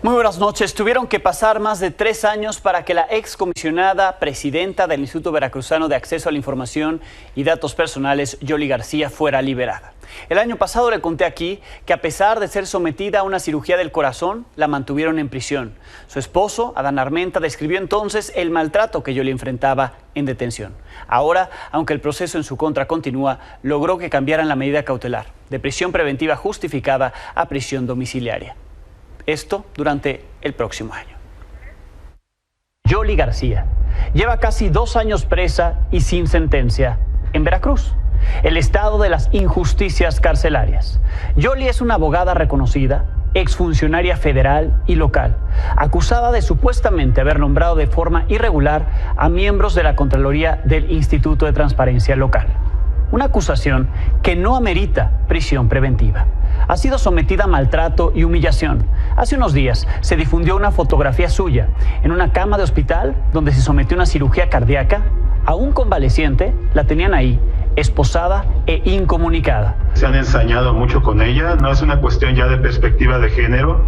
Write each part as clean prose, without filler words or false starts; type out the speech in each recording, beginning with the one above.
Muy buenas noches. Tuvieron que pasar más de 3 años para que la excomisionada presidenta del Instituto Veracruzano de Acceso a la Información y Datos Personales, Yoli García, fuera liberada. El año pasado le conté aquí que a pesar de ser sometida a una cirugía del corazón, la mantuvieron en prisión. Su esposo, Adán Armenta, describió entonces el maltrato que Yoli enfrentaba en detención. Ahora, aunque el proceso en su contra continúa, logró que cambiaran la medida cautelar de prisión preventiva justificada a prisión domiciliaria. Esto durante el próximo año. Yoli García lleva casi 2 años presa y sin sentencia en Veracruz, el estado de las injusticias carcelarias. Yoli es una abogada reconocida, exfuncionaria federal y local, acusada de supuestamente haber nombrado de forma irregular a miembros de la Contraloría del Instituto de Transparencia Local. Una acusación que no amerita prisión preventiva. Ha sido sometida a maltrato y humillación. Hace unos días se difundió una fotografía suya en una cama de hospital donde se sometió a una cirugía cardíaca. Aún convaleciente, la tenían ahí, esposada e incomunicada. Se han ensañado mucho con ella. No es una cuestión ya de perspectiva de género,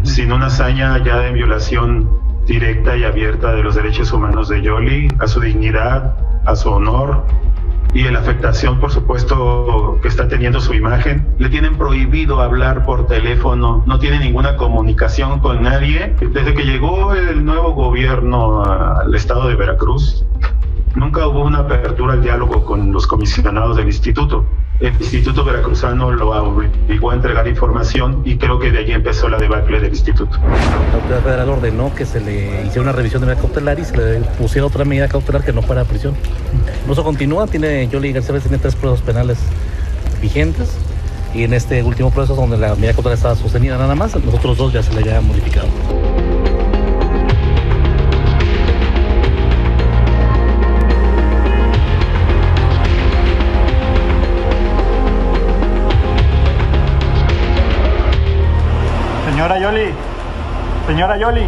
sino una hazaña ya de violación directa y abierta de los derechos humanos de Yoli, a su dignidad, a su honor, y en la afectación, por supuesto, que está teniendo su imagen. Le tienen prohibido hablar por teléfono, no tiene ninguna comunicación con nadie. Desde que llegó el nuevo gobierno al estado de Veracruz, nunca hubo una apertura al diálogo con los comisionados del instituto. El Instituto Veracruzano lo obligó a entregar información y creo que de allí empezó la debacle del instituto. La autoridad federal ordenó que se le hiciera una revisión de medida cautelar y se le pusiera otra medida cautelar que no fuera prisión. Eso continúa, Yoli García tiene 3 procesos penales vigentes y en este último proceso donde la medida cautelar estaba sostenida nada más, los otros 2 ya se le había modificado. Señora Yoli, señora Yoli.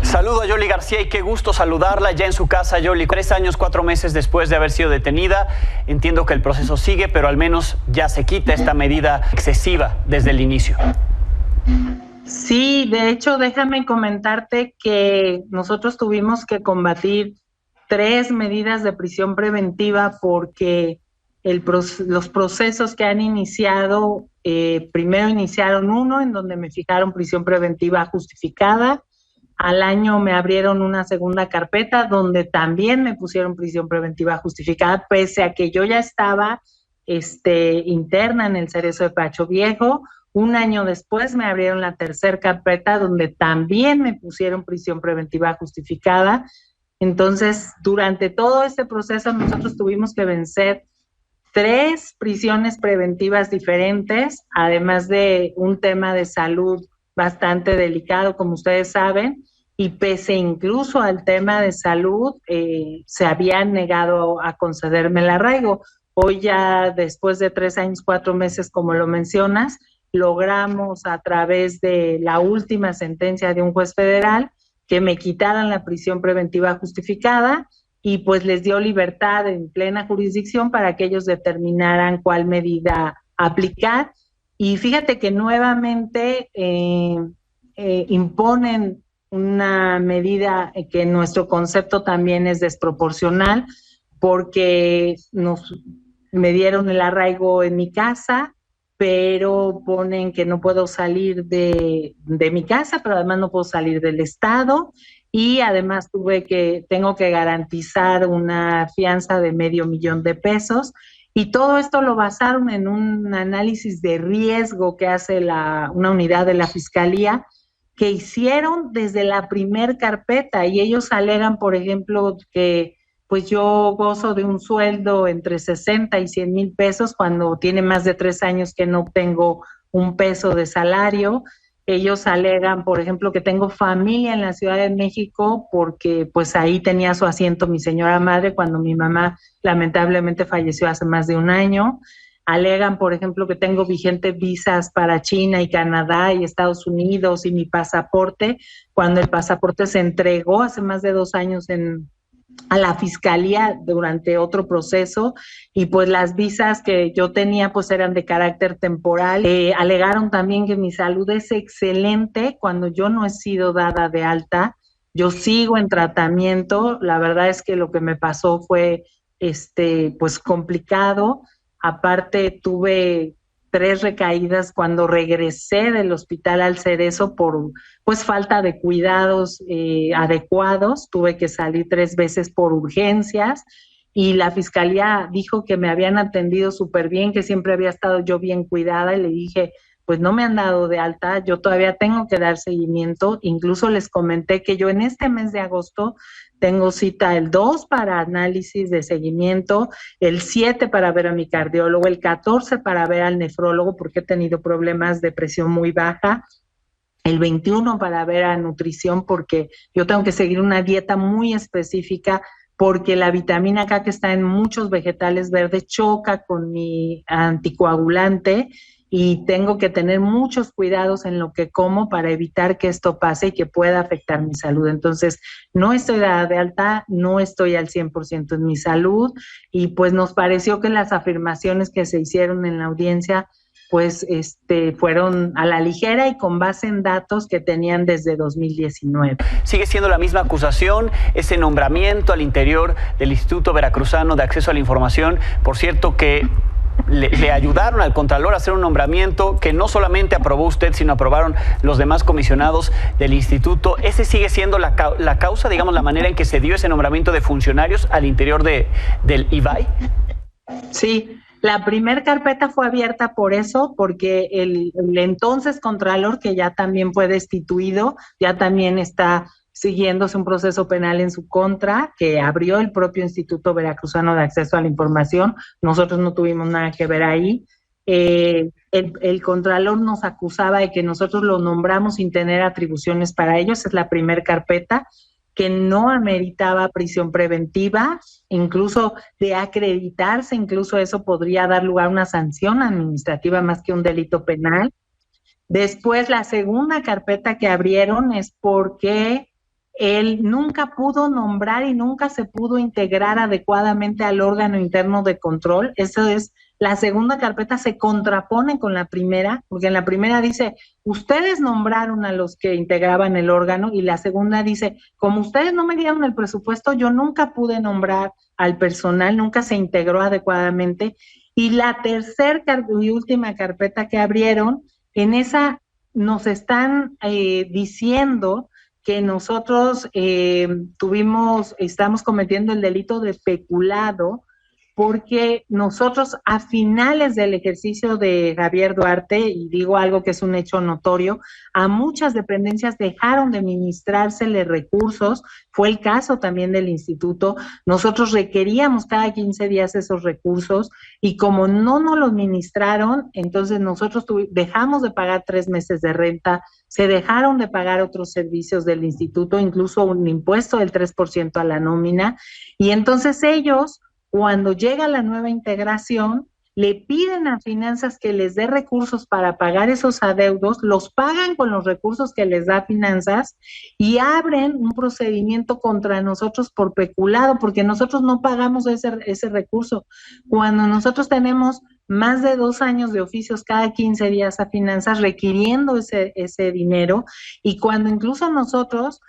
Saludo a Yoli García y qué gusto saludarla ya en su casa, Yoli. 3 años, 4 meses después de haber sido detenida. Entiendo que el proceso sigue, pero al menos ya se quita esta medida excesiva desde el inicio. Sí, de hecho, déjame comentarte que nosotros tuvimos que combatir 3 medidas de prisión preventiva porque los procesos que han iniciado, primero iniciaron uno en donde me fijaron prisión preventiva justificada. Al año me abrieron una segunda carpeta donde también me pusieron prisión preventiva justificada, pese a que yo ya estaba interna en el Cerezo de Pacho Viejo. Un año después me abrieron la tercera carpeta donde también me pusieron prisión preventiva justificada. Entonces, durante todo este proceso nosotros tuvimos que vencer 3 prisiones preventivas diferentes, además de un tema de salud bastante delicado, como ustedes saben, y pese incluso al tema de salud, se habían negado a concederme el arraigo. Hoy ya después de 3 años, 4 meses, como lo mencionas, logramos a través de la última sentencia de un juez federal que me quitaran la prisión preventiva justificada y pues les dio libertad en plena jurisdicción para que ellos determinaran cuál medida aplicar. Y fíjate que nuevamente imponen una medida que en nuestro concepto también es desproporcional porque me dieron el arraigo en mi casa, pero ponen que no puedo salir de mi casa, pero además no puedo salir del estado y además tengo que garantizar una fianza de $500,000 pesos y todo esto lo basaron en un análisis de riesgo que hace una unidad de la Fiscalía que hicieron desde la primer carpeta y ellos alegan, por ejemplo, que pues yo gozo de un sueldo entre 60 y 100 mil pesos cuando tiene más de 3 años que no obtengo un peso de salario. Ellos alegan, por ejemplo, que tengo familia en la Ciudad de México porque pues ahí tenía su asiento mi señora madre cuando mi mamá lamentablemente falleció hace más de 1 año. Alegan, por ejemplo, que tengo vigentes visas para China y Canadá y Estados Unidos y mi pasaporte, cuando el pasaporte se entregó hace más de 2 años en a la fiscalía durante otro proceso y pues las visas que yo tenía pues eran de carácter temporal. Alegaron también que mi salud es excelente cuando yo no he sido dada de alta. Yo sigo en tratamiento. La verdad es que lo que me pasó fue pues complicado. Aparte tuve 3 recaídas cuando regresé del hospital al Cerezo por pues falta de cuidados adecuados. Tuve que salir 3 veces por urgencias y la fiscalía dijo que me habían atendido súper bien, que siempre había estado yo bien cuidada y le dije, pues no me han dado de alta, yo todavía tengo que dar seguimiento. Incluso les comenté que yo en este mes de agosto tengo cita el 2 para análisis de seguimiento, el 7 para ver a mi cardiólogo, el 14 para ver al nefrólogo porque he tenido problemas de presión muy baja, el 21 para ver a nutrición porque yo tengo que seguir una dieta muy específica porque la vitamina K que está en muchos vegetales verdes choca con mi anticoagulante y tengo que tener muchos cuidados en lo que como para evitar que esto pase y que pueda afectar mi salud. Entonces, no estoy dada de alta, no estoy al 100% en mi salud y pues nos pareció que las afirmaciones que se hicieron en la audiencia pues fueron a la ligera y con base en datos que tenían desde 2019. ¿Sigue siendo la misma acusación, ese nombramiento al interior del Instituto Veracruzano de Acceso a la Información? Por cierto que le ayudaron al Contralor a hacer un nombramiento que no solamente aprobó usted, sino aprobaron los demás comisionados del instituto. ¿Ese sigue siendo la causa, digamos, la manera en que se dio ese nombramiento de funcionarios al interior del IVAI? Sí, la primera carpeta fue abierta por eso, porque el entonces Contralor, que ya también fue destituido, ya también está siguiéndose un proceso penal en su contra, que abrió el propio Instituto Veracruzano de Acceso a la Información. Nosotros no tuvimos nada que ver ahí. El Contralor nos acusaba de que nosotros lo nombramos sin tener atribuciones para ello. Esa es la primera carpeta, que no ameritaba prisión preventiva, incluso de acreditarse, incluso eso podría dar lugar a una sanción administrativa más que un delito penal. Después, la segunda carpeta que abrieron es porque él nunca pudo nombrar y nunca se pudo integrar adecuadamente al órgano interno de control. Eso es, la segunda carpeta se contrapone con la primera, porque en la primera dice, ustedes nombraron a los que integraban el órgano, y la segunda dice, como ustedes no me dieron el presupuesto, yo nunca pude nombrar al personal, nunca se integró adecuadamente. Y la tercera y última carpeta que abrieron, en esa nos están diciendo que nosotros estamos cometiendo el delito de peculado, porque nosotros a finales del ejercicio de Javier Duarte, y digo algo que es un hecho notorio, a muchas dependencias dejaron de ministrársele recursos. Fue el caso también del instituto. Nosotros requeríamos cada 15 días esos recursos y como no nos los ministraron, entonces nosotros dejamos de pagar 3 meses de renta, se dejaron de pagar otros servicios del instituto, incluso un impuesto del 3% a la nómina, y entonces ellos, cuando llega la nueva integración, le piden a Finanzas que les dé recursos para pagar esos adeudos, los pagan con los recursos que les da Finanzas y abren un procedimiento contra nosotros por peculado, porque nosotros no pagamos ese recurso. Cuando nosotros tenemos más de 2 años de oficios cada 15 días a Finanzas requiriendo ese dinero, y cuando incluso nosotros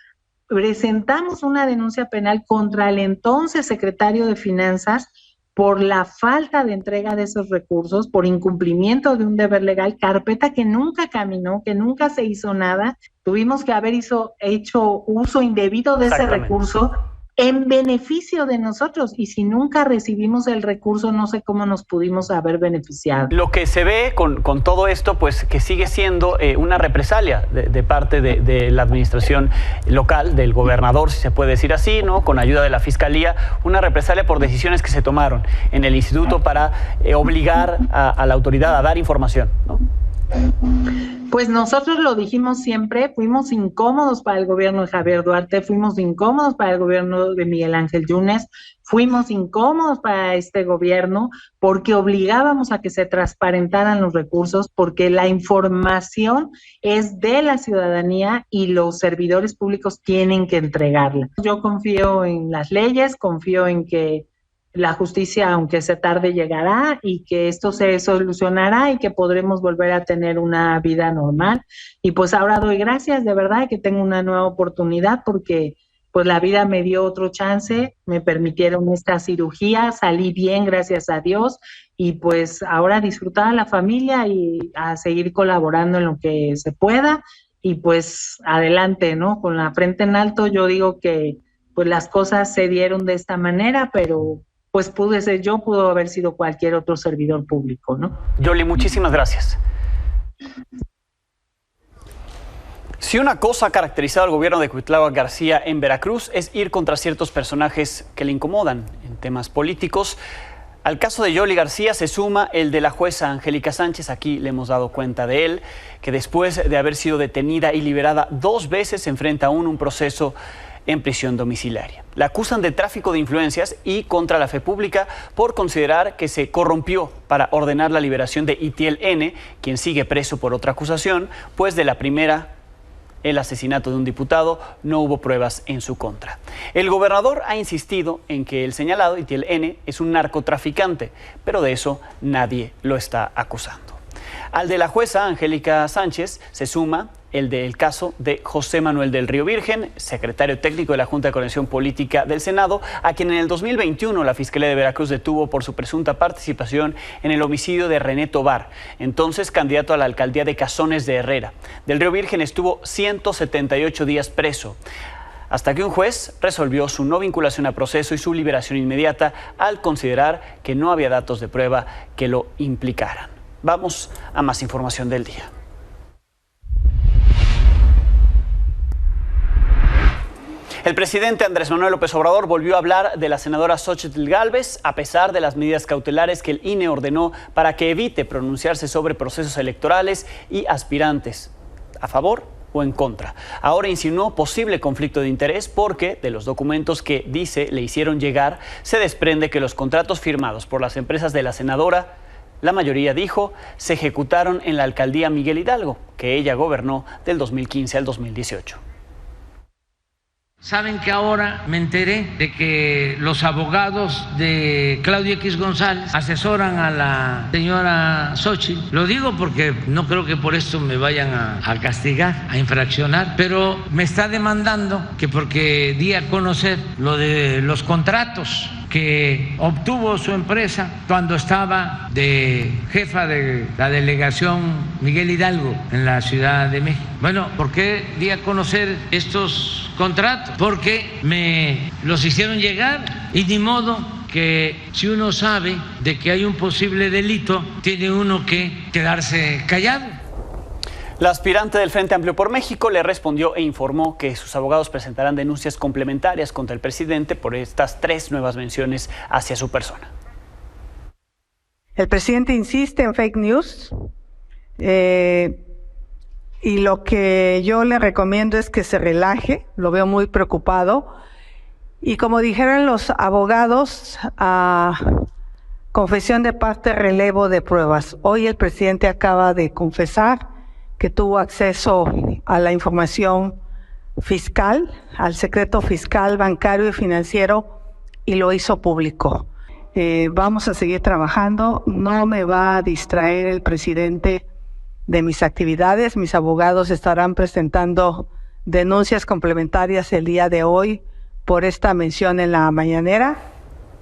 presentamos una denuncia penal contra el entonces secretario de Finanzas por la falta de entrega de esos recursos, por incumplimiento de un deber legal, carpeta que nunca caminó, que nunca se hizo nada. Tuvimos que haber hecho uso indebido de ese recurso en beneficio de nosotros, y si nunca recibimos el recurso, no sé cómo nos pudimos haber beneficiado. Lo que se ve con todo esto, pues que sigue siendo una represalia de parte de la administración local, del gobernador, si se puede decir así, ¿no? Con ayuda de la fiscalía, una represalia por decisiones que se tomaron en el instituto para obligar a la autoridad a dar información, ¿no? Pues nosotros lo dijimos siempre, fuimos incómodos para el gobierno de Javier Duarte, fuimos incómodos para el gobierno de Miguel Ángel Yunes, fuimos incómodos para este gobierno porque obligábamos a que se transparentaran los recursos, porque la información es de la ciudadanía y los servidores públicos tienen que entregarla. Yo confío en las leyes, confío en que la justicia, aunque se tarde, llegará y que esto se solucionará y que podremos volver a tener una vida normal. Y pues ahora doy gracias, de verdad, que tengo una nueva oportunidad porque pues la vida me dio otro chance, me permitieron esta cirugía, salí bien, gracias a Dios, y pues ahora disfrutar a la familia y a seguir colaborando en lo que se pueda y pues adelante, ¿no? Con la frente en alto. Yo digo que pues las cosas se dieron de esta manera, pero pues pude ser yo, pudo haber sido cualquier otro servidor público, ¿no? Yoli, muchísimas gracias. Si una cosa ha caracterizado al gobierno de Cuitláhuac García en Veracruz es ir contra ciertos personajes que le incomodan en temas políticos, al caso de Yoli García se suma el de la jueza Angélica Sánchez. Aquí le hemos dado cuenta de él, que después de haber sido detenida y liberada 2 veces se enfrenta aún un proceso en prisión domiciliaria. La acusan de tráfico de influencias y contra la fe pública por considerar que se corrompió para ordenar la liberación de Itiel N., quien sigue preso por otra acusación, pues de la primera, el asesinato de un diputado, no hubo pruebas en su contra. El gobernador ha insistido en que el señalado, Itiel N., es un narcotraficante, pero de eso nadie lo está acusando. Al de la jueza Angélica Sánchez se suma el del caso de José Manuel del Río Virgen, secretario técnico de la Junta de Coordinación Política del Senado, a quien en el 2021 la Fiscalía de Veracruz detuvo por su presunta participación en el homicidio de René Tobar, entonces candidato a la alcaldía de Cazones de Herrera. Del Río Virgen estuvo 178 días preso, hasta que un juez resolvió su no vinculación a proceso y su liberación inmediata al considerar que no había datos de prueba que lo implicaran. Vamos a más información del día. El presidente Andrés Manuel López Obrador volvió a hablar de la senadora Xóchitl Gálvez, a pesar de las medidas cautelares que el INE ordenó para que evite pronunciarse sobre procesos electorales y aspirantes, a favor o en contra. Ahora insinuó posible conflicto de interés porque de los documentos que dice le hicieron llegar se desprende que los contratos firmados por las empresas de la senadora, la mayoría, dijo, se ejecutaron en la alcaldía Miguel Hidalgo, que ella gobernó del 2015 al 2018. Saben que ahora me enteré de que los abogados de Claudio X González asesoran a la señora Xóchitl. Lo digo porque no creo que por esto me vayan a castigar, a infraccionar, pero me está demandando que porque di a conocer lo de los contratos que obtuvo su empresa cuando estaba de jefa de la delegación Miguel Hidalgo en la Ciudad de México. Bueno, ¿por qué di a conocer estos contratos? Porque me los hicieron llegar y ni modo que si uno sabe de que hay un posible delito, tiene uno que quedarse callado. La aspirante del Frente Amplio por México le respondió e informó que sus abogados presentarán denuncias complementarias contra el presidente por estas 3 nuevas menciones hacia su persona. El presidente insiste en fake news y lo que yo le recomiendo es que se relaje, lo veo muy preocupado. Y como dijeron los abogados, confesión de parte, relevo de pruebas. Hoy el presidente acaba de confesar que tuvo acceso a la información fiscal, al secreto fiscal, bancario y financiero, y lo hizo público. Vamos a seguir trabajando, no me va a distraer el presidente de mis actividades. Mis abogados estarán presentando denuncias complementarias el día de hoy por esta mención en la mañanera.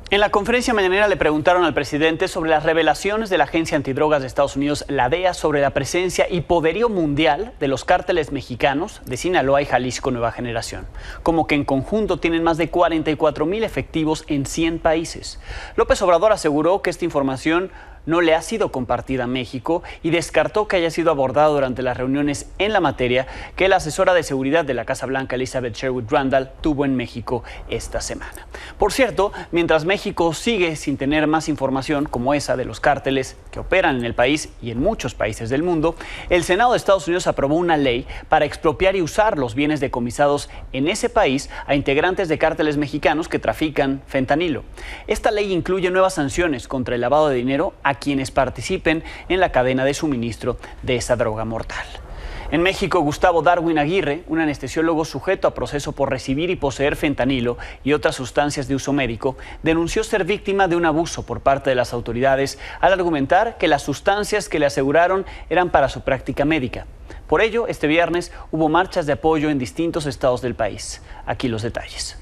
En la conferencia mañanera le preguntaron al presidente sobre las revelaciones de la Agencia Antidrogas de Estados Unidos, la DEA, sobre la presencia y poderío mundial de los cárteles mexicanos de Sinaloa y Jalisco Nueva Generación, como que en conjunto tienen más de 44,000 efectivos en 100 países. López Obrador aseguró que esta información no le ha sido compartida a México y descartó que haya sido abordado durante las reuniones en la materia que la asesora de seguridad de la Casa Blanca, Elizabeth Sherwood Randall, tuvo en México esta semana. Por cierto, mientras México sigue sin tener más información como esa de los cárteles que operan en el país y en muchos países del mundo, el Senado de Estados Unidos aprobó una ley para expropiar y usar los bienes decomisados en ese país a integrantes de cárteles mexicanos que trafican fentanilo. Esta ley incluye nuevas sanciones contra el lavado de dinero a quienes participen en la cadena de suministro de esa droga mortal. En México, Gustavo Darwin Aguirre, un anestesiólogo sujeto a proceso por recibir y poseer fentanilo y otras sustancias de uso médico, denunció ser víctima de un abuso por parte de las autoridades al argumentar que las sustancias que le aseguraron eran para su práctica médica. Por ello, este viernes hubo marchas de apoyo en distintos estados del país. Aquí los detalles.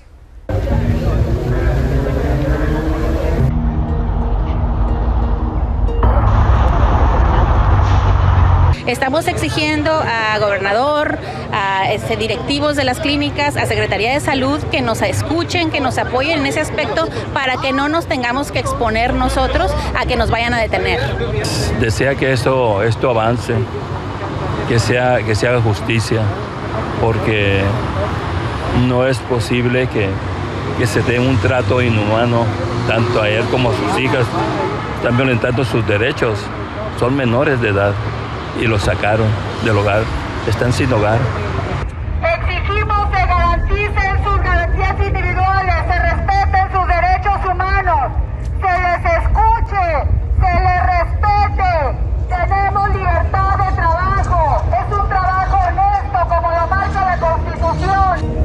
Estamos exigiendo a gobernador, a directivos de las clínicas, a Secretaría de Salud que nos escuchen, que nos apoyen en ese aspecto para que no nos tengamos que exponer nosotros a que nos vayan a detener. Desea que esto avance, que se haga justicia, porque no es posible que se dé un trato inhumano tanto a él como a sus hijas. Están violentando sus derechos, son menores de edad. Y los sacaron del hogar, están sin hogar. Exigimos se garanticen sus garantías individuales, se respeten sus derechos humanos, se les escuche, se les respete. Tenemos libertad de trabajo, es un trabajo honesto como lo marca la Constitución.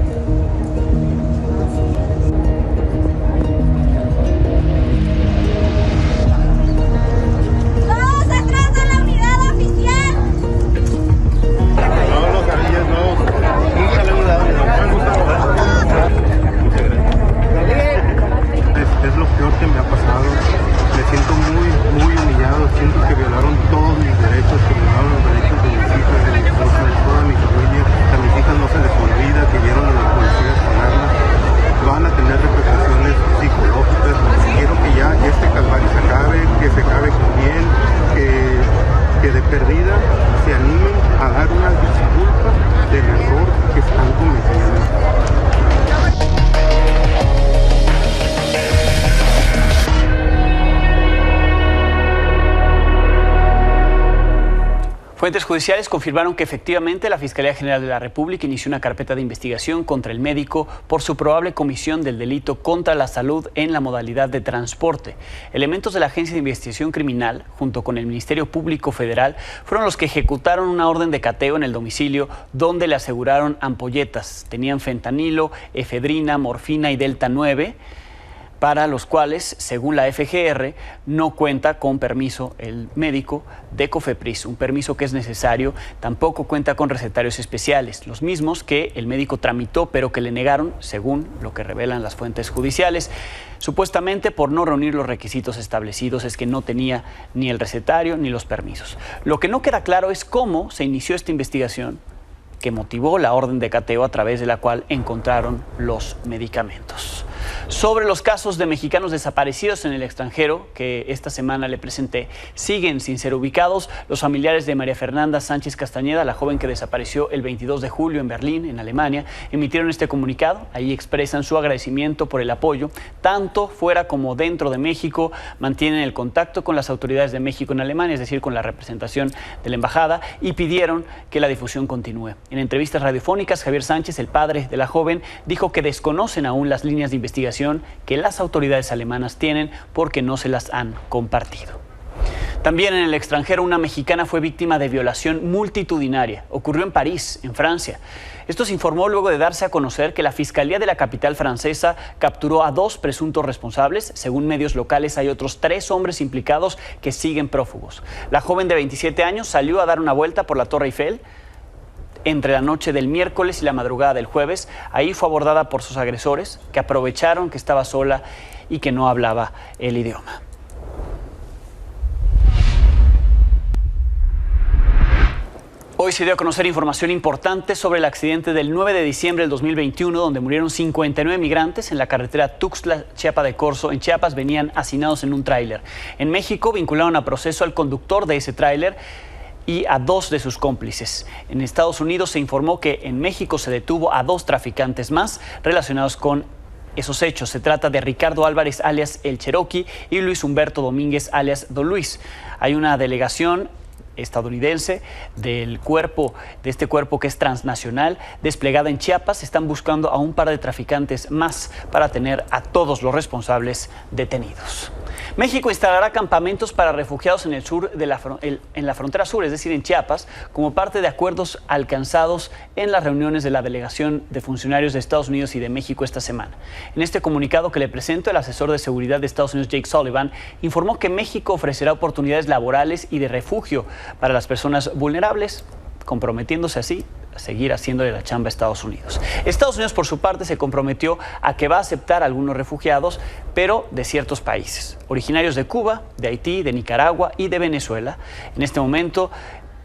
Es lo peor que me ha pasado. Me siento muy humillado. Siento que violaron todos mis derechos, que violaron los derechos de mis hijas, de mi esposa, de toda mi familia. A mis hijas no se les olvida que vieron a los policías con armas. Van a tener repercusiones psicológicas. Quiero que ya este calvario se acabe, que se acabe con bien, que de perdida se animen a dar una disculpa del error que están cometiendo. Fuentes judiciales confirmaron que efectivamente la Fiscalía General de la República inició una carpeta de investigación contra el médico por su probable comisión del delito contra la salud en la modalidad de transporte. Elementos de la Agencia de Investigación Criminal, junto con el Ministerio Público Federal, fueron los que ejecutaron una orden de cateo en el domicilio donde le aseguraron ampolletas. Tenían fentanilo, efedrina, morfina y delta 9. Para los cuales, según la FGR, no cuenta con permiso el médico de COFEPRIS, un permiso que es necesario. Tampoco cuenta con recetarios especiales, los mismos que el médico tramitó, pero que le negaron, según lo que revelan las fuentes judiciales. Supuestamente por no reunir los requisitos establecidos, es que no tenía ni el recetario ni los permisos. Lo que no queda claro es cómo se inició esta investigación que motivó la orden de cateo a través de la cual encontraron los medicamentos. Sobre los casos de mexicanos desaparecidos en el extranjero que esta semana le presenté, siguen sin ser ubicados. Los familiares de María Fernanda Sánchez Castañeda, la joven que desapareció el 22 de julio en Berlín, en Alemania, emitieron este comunicado. Ahí expresan su agradecimiento por el apoyo, tanto fuera como dentro de México. Mantienen el contacto con las autoridades de México en Alemania, es decir, con la representación de la embajada, y pidieron que la difusión continúe. En entrevistas radiofónicas, Javier Sánchez, el padre de la joven, dijo que desconocen aún las líneas de investigación que las autoridades alemanas tienen porque no se las han compartido. También en el extranjero, una mexicana fue víctima de violación multitudinaria. Ocurrió en París, en Francia. Esto se informó luego de darse a conocer que la Fiscalía de la capital francesa capturó a 2 presuntos responsables. Según medios locales, hay otros 3 hombres implicados que siguen prófugos. La joven de 27 años salió a dar una vuelta por la Torre Eiffel entre la noche del miércoles y la madrugada del jueves. Ahí fue abordada por sus agresores, que aprovecharon que estaba sola y que no hablaba el idioma. Hoy Hoy se dio a conocer información importante sobre el accidente del 9 de diciembre del 2021, donde murieron 59 migrantes en la carretera Tuxtla-Chiapa de Corzo. En Chiapas venían hacinados en un tráiler. En México vincularon a proceso al conductor de ese tráiler y a 2 de sus cómplices. En Estados Unidos se informó que en México se detuvo a 2 traficantes más relacionados con esos hechos. Se trata de Ricardo Álvarez, alias El Cherokee, y Luis Humberto Domínguez, alias Don Luis. Hay una delegación estadounidense de este cuerpo que es transnacional, desplegada en Chiapas. Están buscando a un par de traficantes más para tener a todos los responsables detenidos. México instalará campamentos para refugiados en el sur en la frontera sur, es decir, en Chiapas, como parte de acuerdos alcanzados en las reuniones de la delegación de funcionarios de Estados Unidos y de México esta semana. En este comunicado que le presento, el asesor de seguridad de Estados Unidos, Jake Sullivan, informó que México ofrecerá oportunidades laborales y de refugio para las personas vulnerables, comprometiéndose así a seguir haciéndole la chamba a Estados Unidos. Estados Unidos, por su parte, se comprometió a que va a aceptar a algunos refugiados, pero de ciertos países, originarios de Cuba, de Haití, de Nicaragua y de Venezuela.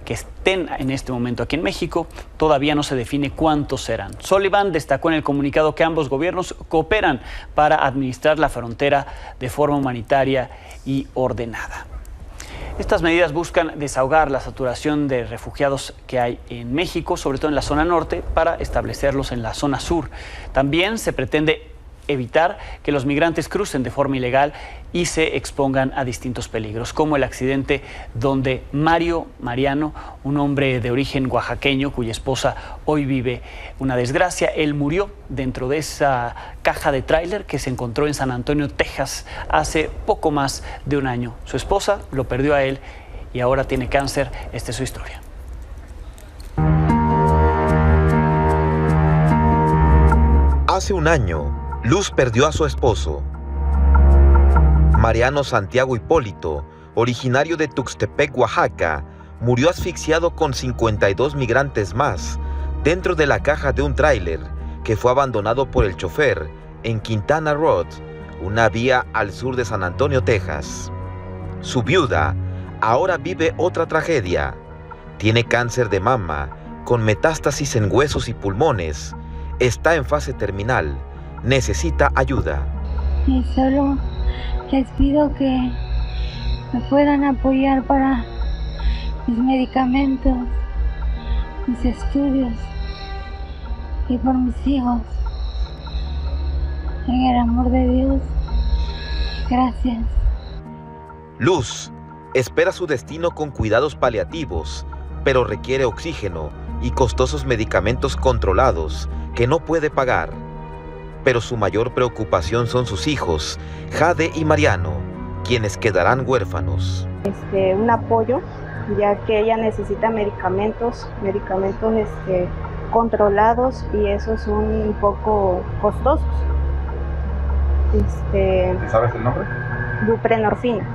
Que estén en este momento aquí en México, todavía no se define cuántos serán. Sullivan destacó en el comunicado que ambos gobiernos cooperan para administrar la frontera de forma humanitaria y ordenada. Estas medidas buscan desahogar la saturación de refugiados que hay en México, sobre todo en la zona norte, para establecerlos en la zona sur. También se pretende evitar que los migrantes crucen de forma ilegal y se expongan a distintos peligros, como el accidente donde Mariano, un hombre de origen oaxaqueño cuya esposa hoy vive una desgracia, él murió dentro de esa caja de tráiler que se encontró en San Antonio, Texas, hace poco más de un año. Su esposa lo perdió a él y ahora tiene cáncer. Esta es su historia. Hace un año, Luz perdió a su esposo. Mariano Santiago Hipólito, originario de Tuxtepec, Oaxaca, murió asfixiado con 52 migrantes más dentro de la caja de un tráiler que fue abandonado por el chofer en Quintana Road, una vía al sur de San Antonio, Texas. Su viuda ahora vive otra tragedia. Tiene cáncer de mama con metástasis en huesos y pulmones. Está en fase terminal. Necesita ayuda. Y solo les pido que me puedan apoyar para mis medicamentos, mis estudios y por mis hijos. En el amor de Dios, gracias. Luz espera su destino con cuidados paliativos, pero requiere oxígeno y costosos medicamentos controlados que no puede pagar. Pero su mayor preocupación son sus hijos, Jade y Mariano, quienes quedarán huérfanos. Un apoyo, ya que ella necesita medicamentos controlados y esos son un poco costosos. ¿Sabes el nombre? Buprenorfina.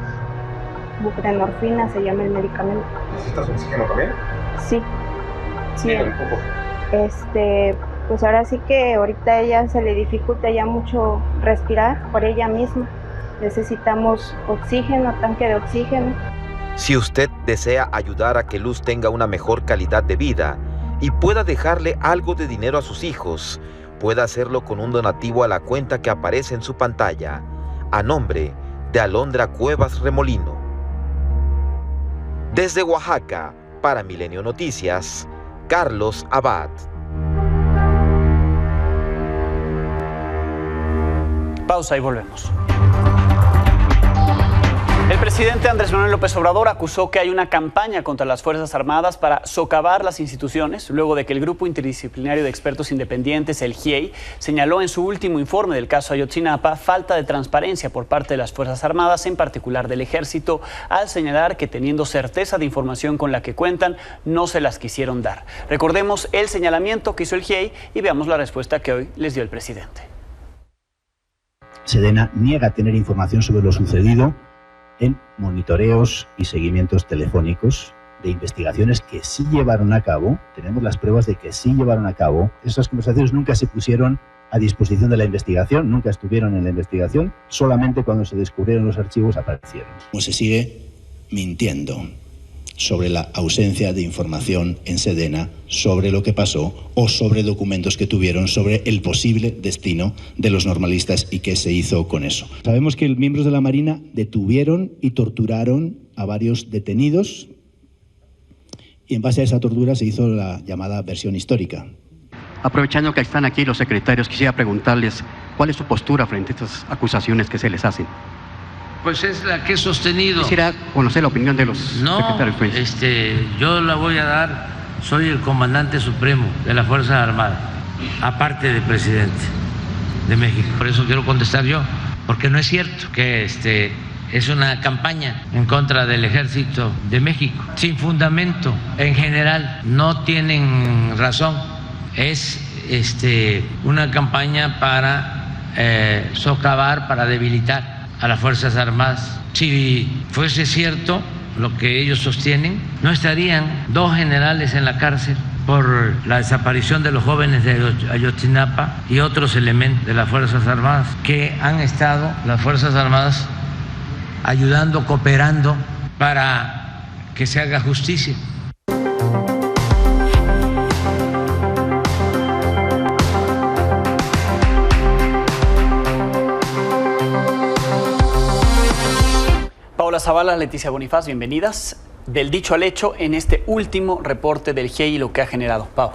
Buprenorfina se llama el medicamento. ¿Necesitas oxígeno también? Sí. Sí. Un poco. Pues ahora sí que ahorita a ella se le dificulta ya mucho respirar por ella misma. Necesitamos oxígeno, tanque de oxígeno. Si usted desea ayudar a que Luz tenga una mejor calidad de vida y pueda dejarle algo de dinero a sus hijos, puede hacerlo con un donativo a la cuenta que aparece en su pantalla, a nombre de Alondra Cuevas Remolino. Desde Oaxaca, para Milenio Noticias, Carlos Abad. Pausa y volvemos. El presidente Andrés Manuel López Obrador acusó que hay una campaña contra las Fuerzas Armadas para socavar las instituciones, luego de que el Grupo Interdisciplinario de Expertos Independientes, el GIEI, señaló en su último informe del caso Ayotzinapa falta de transparencia por parte de las Fuerzas Armadas, en particular del Ejército, al señalar que, teniendo certeza de información con la que cuentan, no se las quisieron dar. Recordemos el señalamiento que hizo el GIEI y veamos la respuesta que hoy les dio el presidente. Sedena niega tener información sobre lo sucedido en monitoreos y seguimientos telefónicos de investigaciones que sí llevaron a cabo. Tenemos las pruebas de que sí llevaron a cabo. Esas conversaciones nunca se pusieron a disposición de la investigación, nunca estuvieron en la investigación, solamente cuando se descubrieron los archivos aparecieron. Como se sigue mintiendo sobre la ausencia de información en Sedena sobre lo que pasó o sobre documentos que tuvieron sobre el posible destino de los normalistas y qué se hizo con eso. Sabemos que miembros de la Marina detuvieron y torturaron a varios detenidos y en base a esa tortura se hizo la llamada versión histórica. Aprovechando que están aquí los secretarios, quisiera preguntarles cuál es su postura frente a estas acusaciones que se les hacen. Pues es la que he sostenido. Quisiera conocer la opinión de los secretarios. Yo la voy a dar, soy el comandante supremo de las Fuerzas Armadas, aparte del presidente de México. Por eso quiero contestar yo, porque no es cierto que es una campaña en contra del Ejército de México, sin fundamento. En general, no tienen razón. Es una campaña para socavar, para debilitar a las Fuerzas Armadas. Si fuese cierto lo que ellos sostienen, no estarían 2 generales en la cárcel por la desaparición de los jóvenes de Ayotzinapa y otros elementos de las Fuerzas Armadas que han estado las Fuerzas Armadas ayudando, cooperando para que se haga justicia. Paola Zavala, Leticia Bonifaz, bienvenidas. Del dicho al hecho en este último reporte del GIEI y lo que ha generado. Pau.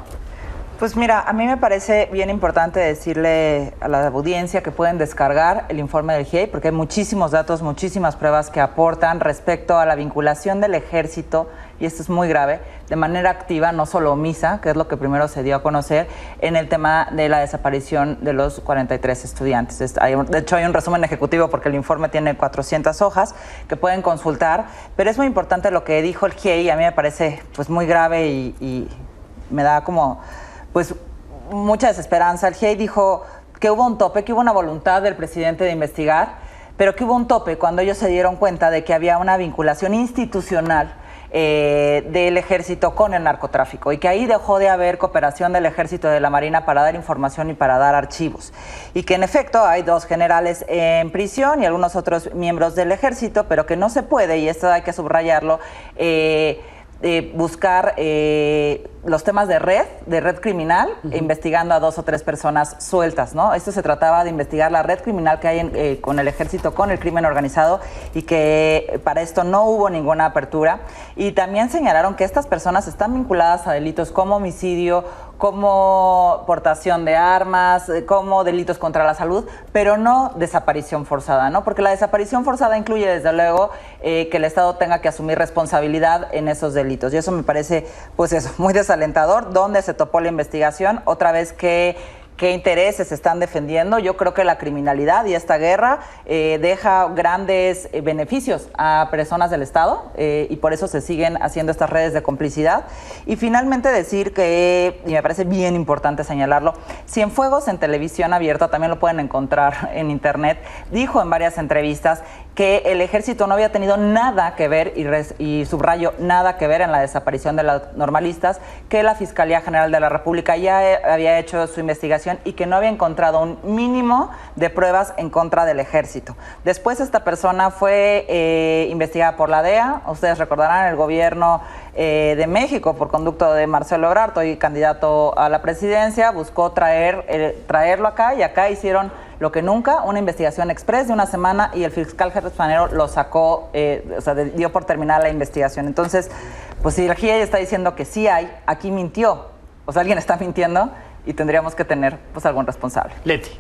Pues mira, a mí me parece bien importante decirle a la audiencia que pueden descargar el informe del GIEI porque hay muchísimos datos, muchísimas pruebas que aportan respecto a la vinculación del Ejército, y esto es muy grave, de manera activa, no solo omisa, que es lo que primero se dio a conocer, en el tema de la desaparición de los 43 estudiantes. De hecho, hay un resumen ejecutivo porque el informe tiene 400 hojas que pueden consultar, pero es muy importante lo que dijo el GIEI, a mí me parece pues muy grave y me da como pues mucha desesperanza. El GIEI dijo que hubo un tope, que hubo una voluntad del presidente de investigar, pero que hubo un tope cuando ellos se dieron cuenta de que había una vinculación institucional del Ejército con el narcotráfico y que ahí dejó de haber cooperación del Ejército y de la Marina para dar información y para dar archivos. Y que en efecto hay 2 generales en prisión y algunos otros miembros del Ejército, pero que no se puede, y esto hay que subrayarlo, buscar los temas de red criminal, investigando a 2 o 3 personas sueltas, ¿no? Esto se trataba de investigar la red criminal que hay con el Ejército, con el crimen organizado, y que para esto no hubo ninguna apertura. Y también señalaron que estas personas están vinculadas a delitos como homicidio, como portación de armas, como delitos contra la salud, pero no desaparición forzada, ¿no? Porque la desaparición forzada incluye, desde luego, que el Estado tenga que asumir responsabilidad en esos delitos. Y eso me parece, pues eso, muy desalentador. ¿Dónde se topó la investigación? Otra vez que qué intereses se están defendiendo. Yo creo que la criminalidad y esta guerra deja grandes beneficios a personas del Estado y por eso se siguen haciendo estas redes de complicidad. Y finalmente decir que, y me parece bien importante señalarlo, Cienfuegos en televisión abierta, también lo pueden encontrar en internet, dijo en varias entrevistas que el Ejército no había tenido nada que ver, y subrayo, nada que ver en la desaparición de los normalistas, que la Fiscalía General de la República ya había hecho su investigación y que no había encontrado un mínimo de pruebas en contra del Ejército. Después esta persona fue investigada por la DEA, ustedes recordarán, el gobierno de México, por conducto de Marcelo Ebrard, hoy candidato a la presidencia, buscó traerlo acá, y acá hicieron lo que nunca, una investigación express de una semana, y el fiscal jefe Spanero lo sacó, dio por terminada la investigación. Entonces, pues si la GIEI está diciendo que sí hay, aquí mintió, alguien está mintiendo y tendríamos que tener pues algún responsable. Leti.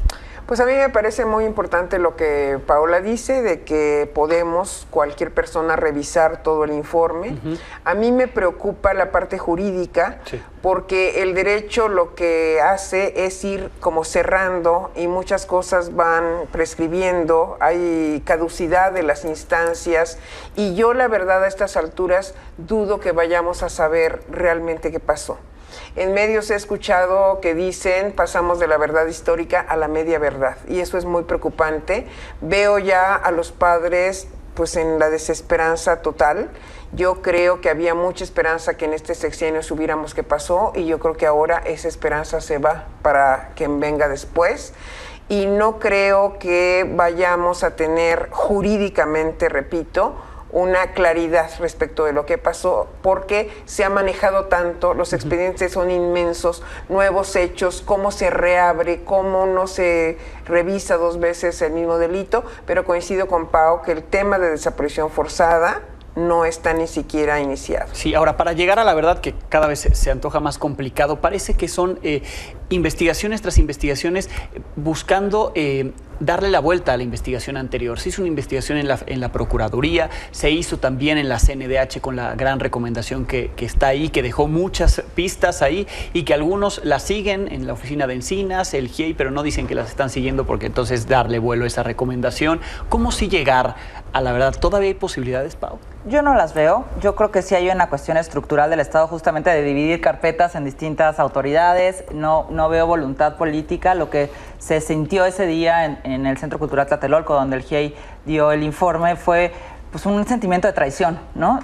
Pues a mí me parece muy importante lo que Paola dice, de que podemos, cualquier persona, revisar todo el informe. A mí me preocupa la parte jurídica, porque el derecho lo que hace es ir como cerrando y muchas cosas van prescribiendo, hay caducidad de las instancias, y yo la verdad a estas alturas dudo que vayamos a saber realmente qué pasó. En medios he escuchado que dicen pasamos de la verdad histórica a la media verdad, y eso es muy preocupante. Veo ya a los padres pues en la desesperanza total. Yo creo que había mucha esperanza que en este sexenio supiéramos qué pasó, y yo creo que ahora esa esperanza se va para quien venga después. Y no creo que vayamos a tener jurídicamente, repito, una claridad respecto de lo que pasó, porque se ha manejado tanto, los expedientes son inmensos, nuevos hechos, cómo se reabre, cómo no se revisa 2 veces el mismo delito, pero coincido con Pau que el tema de desaparición forzada no está ni siquiera iniciado. Sí, ahora, para llegar a la verdad, que cada vez se antoja más complicado, parece que son investigaciones tras investigaciones buscando darle la vuelta a la investigación anterior. Se hizo una investigación en la Procuraduría, se hizo también en la CNDH con la gran recomendación que está ahí, que dejó muchas pistas ahí y que algunos las siguen en la oficina de Encinas, el GIEI, pero no dicen que las están siguiendo porque entonces darle vuelo a esa recomendación. ¿Cómo sí llegar a la verdad? ¿Todavía hay posibilidades, Pau? Yo no las veo. Yo creo que sí hay una cuestión estructural del Estado justamente de dividir carpetas en distintas autoridades. No veo voluntad política. Lo que se sintió ese día en el Centro Cultural Tlatelolco, donde el GIEI dio el informe, fue pues un sentimiento de traición, ¿no?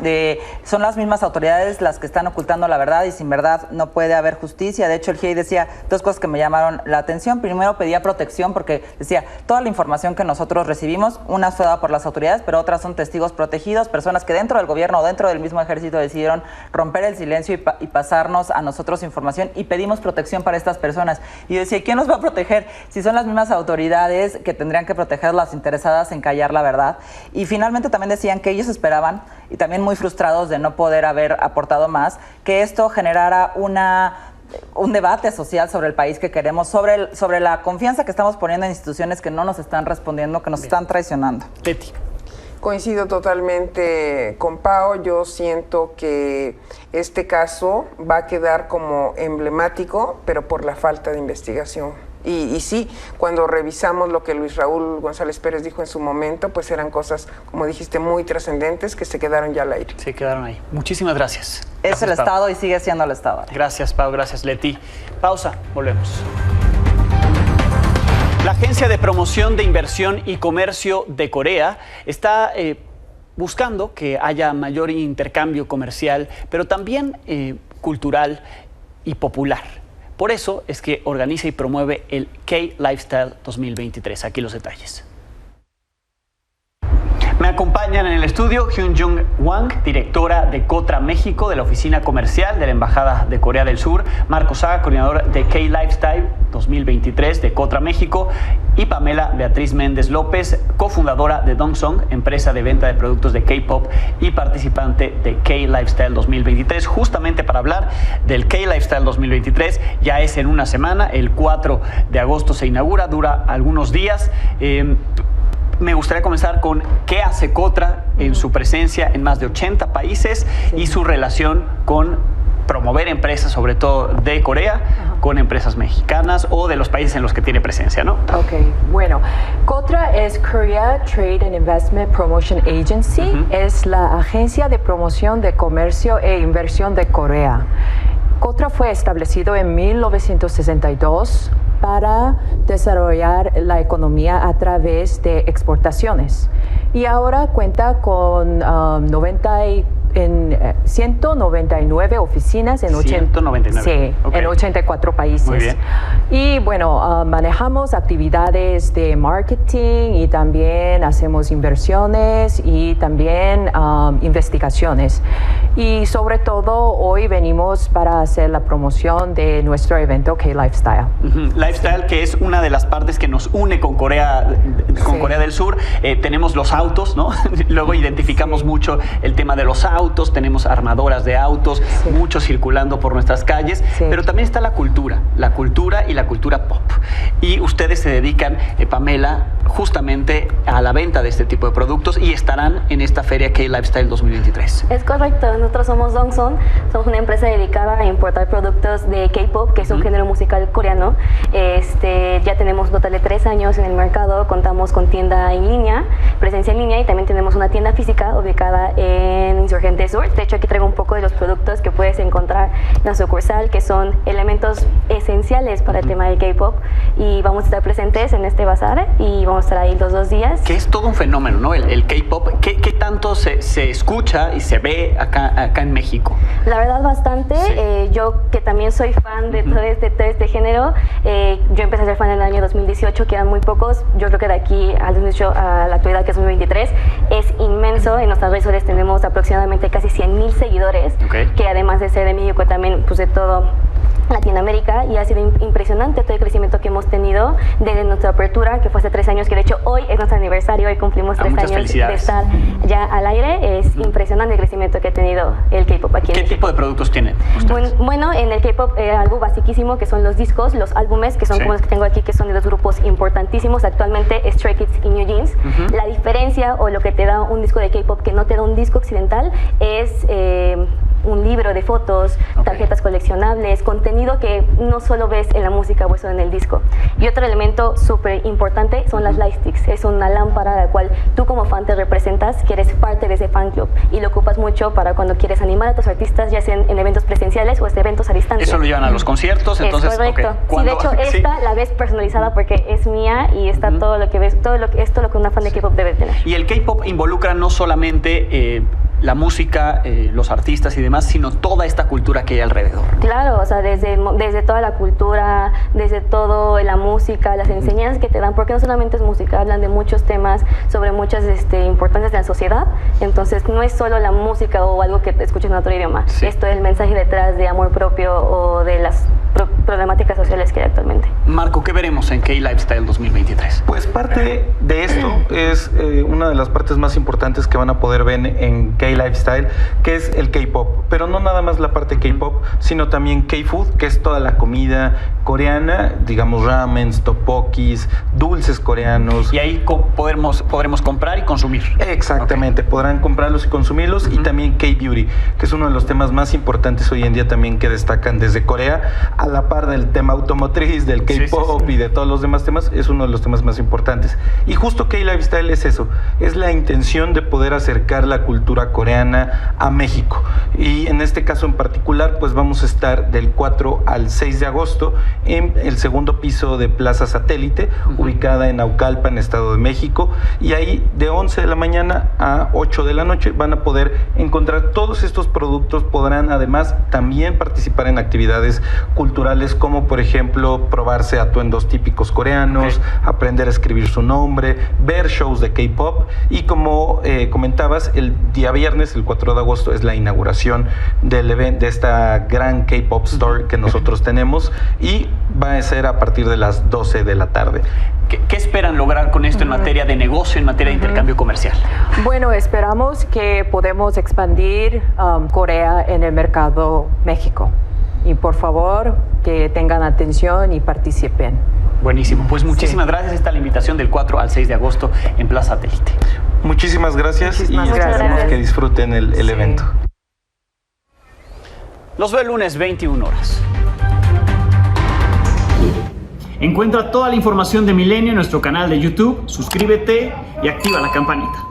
Son las mismas autoridades las que están ocultando la verdad y sin verdad no puede haber justicia. De hecho, el GIEI decía 2 cosas que me llamaron la atención. Primero, pedía protección porque decía, toda la información que nosotros recibimos, una fue dada por las autoridades, pero otras son testigos protegidos, personas que dentro del gobierno o dentro del mismo ejército decidieron romper el silencio y pasarnos a nosotros información, y pedimos protección para estas personas. Y yo decía, ¿quién nos va a proteger? Si son las mismas autoridades que tendrían que proteger las interesadas en callar la verdad. Y finalmente también decían que ellos esperaban, y también muy frustrados de no poder haber aportado más, que esto generara un debate social sobre el país que queremos, sobre la confianza que estamos poniendo en instituciones que no nos están respondiendo, que nos están traicionando. Teti. Coincido totalmente con Pau. Yo siento que este caso va a quedar como emblemático, pero por la falta de investigación. Y sí, cuando revisamos lo que Luis Raúl González Pérez dijo en su momento, pues eran cosas, como dijiste, muy trascendentes que se quedaron ya al aire. Se quedaron ahí. Muchísimas gracias. Es el Estado y sigue siendo el Estado. Gracias, Pau. Gracias, Leti. Pausa. Volvemos. La Agencia de Promoción de Inversión y Comercio de Corea está buscando que haya mayor intercambio comercial, pero también cultural y popular. Por eso es que organiza y promueve el K-Lifestyle 2023. Aquí los detalles. Me acompañan en el estudio Hyun-Jung Wang, directora de Cotra México, de la Oficina Comercial de la Embajada de Corea del Sur, Marco Saga, coordinador de K-Lifestyle 2023 de Cotra México, y Pamela Beatriz Méndez López, cofundadora de Dongsong, empresa de venta de productos de K-Pop y participante de K-Lifestyle 2023, justamente para hablar del K-Lifestyle 2023. Ya es en una semana, el 4 de agosto se inaugura, dura algunos días. Me gustaría comenzar con qué hace Cotra en su presencia en más de 80 países y su relación con promover empresas, sobre todo de Corea, con empresas mexicanas o de los países en los que tiene presencia, ¿no? Ok, bueno, Cotra es Korea Trade and Investment Promotion Agency, es la agencia de promoción de comercio e inversión de Corea. Cotra fue establecido en 1962 para desarrollar la economía a través de exportaciones. Y ahora cuenta con 199 oficinas en 199. Sí, okay. En 84 países. Muy bien. Y bueno, manejamos actividades de marketing y también hacemos inversiones y también investigaciones. Y sobre todo hoy venimos para hacer la promoción de nuestro evento K-Lifestyle. Lifestyle, que es una de las partes que nos une con Corea del Sur. Tenemos los autos, ¿no? Luego identificamos mucho el tema de los autos, tenemos armadoras de autos, muchos circulando por nuestras calles, pero también está la cultura y la cultura pop. Y ustedes se dedican, Pamela, justamente a la venta de este tipo de productos y estarán en esta feria K-Lifestyle 2023. Es correcto, nosotros somos Dongsong, somos una empresa dedicada a importar productos de K-pop, que es un género musical coreano. Ya tenemos un total de 3 años en el mercado, contamos con tienda en línea, presencia en línea, y también tenemos una tienda física ubicada en Insurgente Occidente Sur. De hecho, aquí traigo un poco de los productos que puedes encontrar en la sucursal, que son elementos esenciales para el tema del K-pop, y vamos a estar presentes en este bazar y vamos a estar ahí los 2 días. Que es todo un fenómeno, ¿no? El K-pop. ¿Qué tanto se escucha y se ve acá en México? La verdad, bastante. Sí. Yo, que también soy fan de todo este género, yo empecé a ser fan en el año 2018, que eran muy pocos. Yo creo que de aquí al 2018 a la actualidad, que es 2023, es inmenso. En nuestras redes sociales tenemos aproximadamente casi 100,000 seguidores, que además de ser de México, también pues de todo Latinoamérica, y ha sido impresionante todo el crecimiento que hemos tenido desde nuestra apertura, que fue hace 3 años, que de hecho hoy es nuestro aniversario, hoy cumplimos 3 años de estar ya al aire. Es impresionante el crecimiento que ha tenido el K-pop aquí en México. ¿Qué tipo de productos tienen ustedes? Bueno, en el K-pop algo basiquísimo, que son los discos, los álbumes, que son como los que tengo aquí, que son de 2 grupos importantísimos actualmente, Stray Kids y New Jeans. La diferencia, o lo que te da un disco de K-pop que no te da un disco occidental, es un libro de fotos, tarjetas coleccionables, contenido que no solo ves en la música o eso en el disco. Y otro elemento súper importante son las lightsticks. Es una lámpara a la cual tú como fan te representas, que eres parte de ese fan club, y lo ocupas mucho para cuando quieres animar a tus artistas, ya sean en eventos presenciales o eventos a distancia. Eso lo llevan a los conciertos, entonces. Es correcto. Sí, de hecho esta la ves personalizada porque es mía, y está todo lo que ves, todo lo que una fan de K-pop debe tener. Y el K-pop involucra no solamente la música, los artistas y demás, sino toda esta cultura que hay alrededor. Claro, o sea, desde toda la cultura, desde todo la música, las enseñanzas que te dan, porque no solamente es música, hablan de muchos temas, sobre muchas importancias de la sociedad. Entonces no es solo la música o algo que te escuches en otro idioma. Esto es el mensaje detrás de amor propio o de las problemáticas sociales que hay actualmente. Marco, ¿qué veremos en K-Lifestyle 2023? Pues parte de esto es una de las partes más importantes que van a poder ver en K-Lifestyle, que es el K-pop, pero no nada más la parte K-pop, sino también K-food, que es toda la comida coreana, digamos ramens, tteokbokkis, dulces coreanos. Y ahí podremos comprar y consumir. Exactamente, podrán comprarlos y consumirlos. Y también K-beauty, que es uno de los temas más importantes hoy en día también, que destacan desde Corea, a la par del tema automotriz, del K-pop y de todos los demás temas. Es uno de los temas más importantes. Y justo K-Lifestyle es eso, es la intención de poder acercar la cultura coreana a México. Y en este caso en particular, pues vamos a estar del 4 al 6 de agosto en el segundo piso de Plaza Satélite, ubicada en Naucalpan, Estado de México, y ahí de 11 de la mañana a 8 de la noche van a poder encontrar todos estos productos. Podrán además también participar en actividades culturales, como por ejemplo probarse atuendos típicos coreanos, aprender a escribir su nombre, ver shows de K-pop, y como comentabas, el día viernes, el 4 de agosto, es la inauguración del evento, de esta gran K-pop store que nosotros tenemos, y va a ser a partir de las 12 de la tarde. ¿Qué esperan lograr con esto en materia de negocio, en materia de intercambio comercial? Bueno, esperamos que podemos expandir Corea en el mercado México. Y por favor, que tengan atención y participen. Buenísimo, pues muchísimas gracias. Esta es la invitación del 4 al 6 de agosto en Plaza Satélite. Muchísimas gracias y esperamos que disfruten el evento. Los veo el lunes 21 horas. Encuentra toda la información de Milenio en nuestro canal de YouTube, suscríbete y activa la campanita.